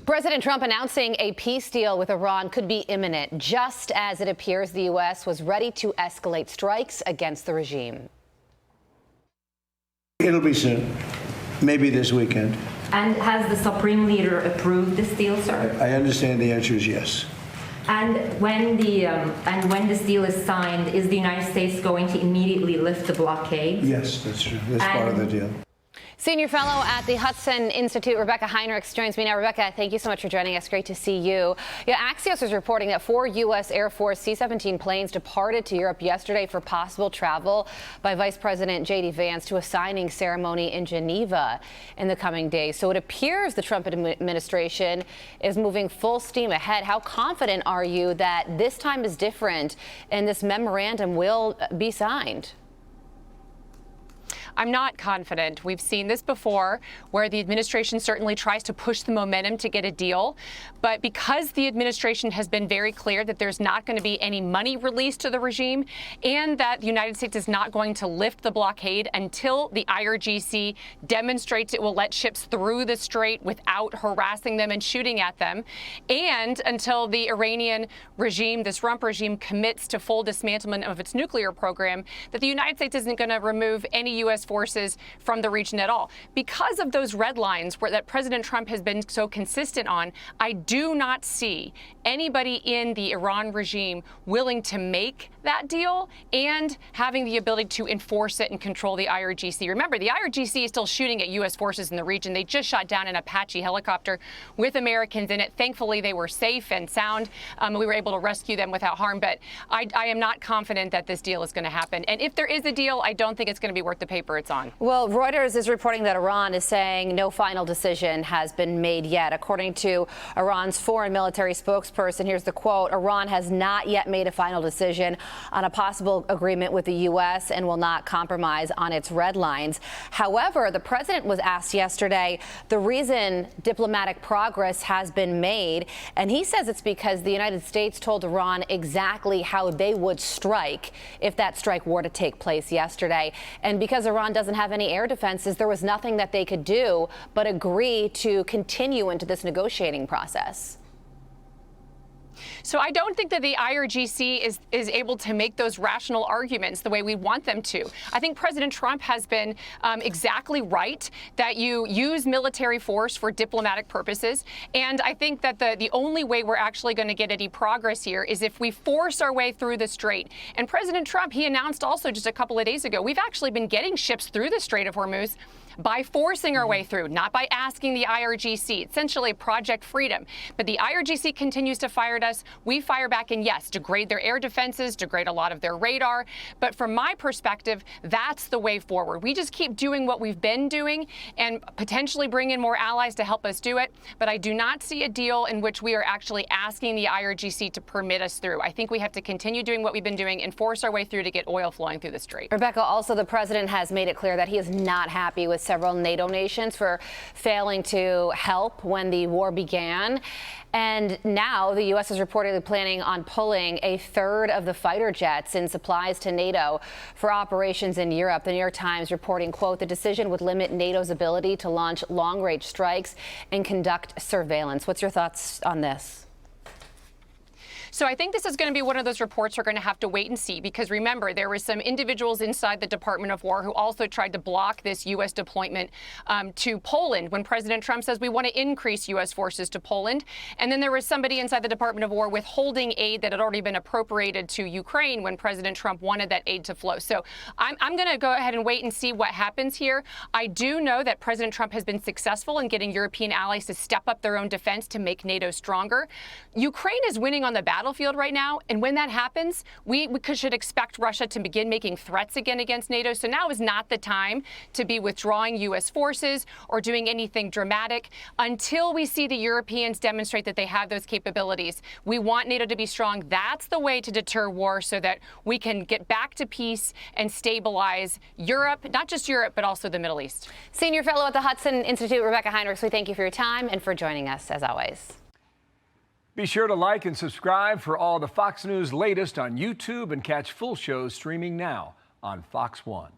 President Trump announcing a peace deal with Iran could be imminent, just as it appears the U.S. was ready to escalate strikes against the regime. It'll be soon, maybe this weekend. And has the Supreme Leader approved this deal, sir? I understand the answer is yes. And when this deal is signed, is the United States going to immediately lift the blockade? Yes, that's true. That's part of the deal. Senior fellow at the Hudson Institute, Rebeccah Heinrichs, joins me now. Rebeccah, thank you so much for joining us. Great to see you. Axios is reporting that 4 U.S. Air Force C-17 planes departed to Europe yesterday for possible travel by Vice President J.D. Vance to a signing ceremony in Geneva in the coming days. So it appears the Trump administration is moving full steam ahead. How confident are you that this time is different and this memorandum will be signed? I'm not confident. We've seen this before, where the administration certainly tries to push the momentum to get a deal. But because the administration has been very clear that there's not going to be any money released to the regime and that the United States is not going to lift the blockade until the IRGC demonstrates it will let ships through the strait without harassing them and shooting at them, and until the Iranian regime, this Trump regime, commits to full dismantlement of its nuclear program, that the United States isn't going to remove any U.S. forces from the region at all. Because of those red lines that President Trump has been so consistent on, I do not see anybody in the Iran regime willing to make that deal and having the ability to enforce it and control the IRGC. Remember, the IRGC is still shooting at U.S. forces in the region. They just shot down an Apache helicopter with Americans in it. Thankfully, they were safe and sound. We were able to rescue them without harm. But I am not confident that this deal is going to happen. And if there is a deal, I don't think it's going to be worth the paper it's on. Well, Reuters is reporting that Iran is saying no final decision has been made yet. According to Iran's foreign military spokesperson, here's the quote: Iran has not yet made a final decision on a possible agreement with the U.S. and will not compromise on its red lines. However, the president was asked yesterday the reason diplomatic progress has been made, and he says it's because the United States told Iran exactly how they would strike if that strike were to take place yesterday. And because Iran doesn't have any air defenses, there was nothing that they could do but agree to continue into this negotiating process. So I don't think that the IRGC is able to make those rational arguments the way we want them to. I think President Trump has been exactly right that you use military force for diplomatic purposes. And I think that the only way we're actually going to get any progress here is if we force our way through the strait. And President Trump, he announced also just a couple of days ago, we've actually been getting ships through the Strait of Hormuz by forcing our way through, not by asking the IRGC, essentially Project Freedom. But the IRGC continues to fire at us. We fire back and, yes, degrade their air defenses, degrade a lot of their radar. But from my perspective, that's the way forward. We just keep doing what we've been doing and potentially bring in more allies to help us do it. But I do not see a deal in which we are actually asking the IRGC to permit us through. I think we have to continue doing what we've been doing and force our way through to get oil flowing through the strait. Rebeccah, also the president has made it clear that he is not happy with several NATO nations for failing to help when the war began. And now the U.S. is reportedly planning on pulling a third of the fighter jets and supplies to NATO for operations in Europe. The New York Times reporting, quote, the decision would limit NATO's ability to launch long-range strikes and conduct surveillance. What's your thoughts on this? So I think this is going to be one of those reports we're going to have to wait and see, because remember, there were some individuals inside the Department of War who also tried to block this U.S. deployment to Poland when President Trump says we want to increase U.S. forces to Poland. And then there was somebody inside the Department of War withholding aid that had already been appropriated to Ukraine when President Trump wanted that aid to flow. So I'm going to go ahead and wait and see what happens here. I do know that President Trump has been successful in getting European allies to step up their own defense to make NATO stronger. Ukraine is winning on the battlefield right now, and when that happens, we should expect Russia to begin making threats again against NATO. So now is not the time to be withdrawing U.S. forces or doing anything dramatic until we see the Europeans demonstrate that they have those capabilities. We want NATO to be strong. That's the way to deter war so that we can get back to peace and stabilize Europe, not just Europe, but also the Middle East. Senior fellow at the Hudson Institute, Rebeccah Heinrichs, we thank you for your time and for joining us, as always. Be sure to like and subscribe for all the Fox News latest on YouTube and catch full shows streaming now on Fox One.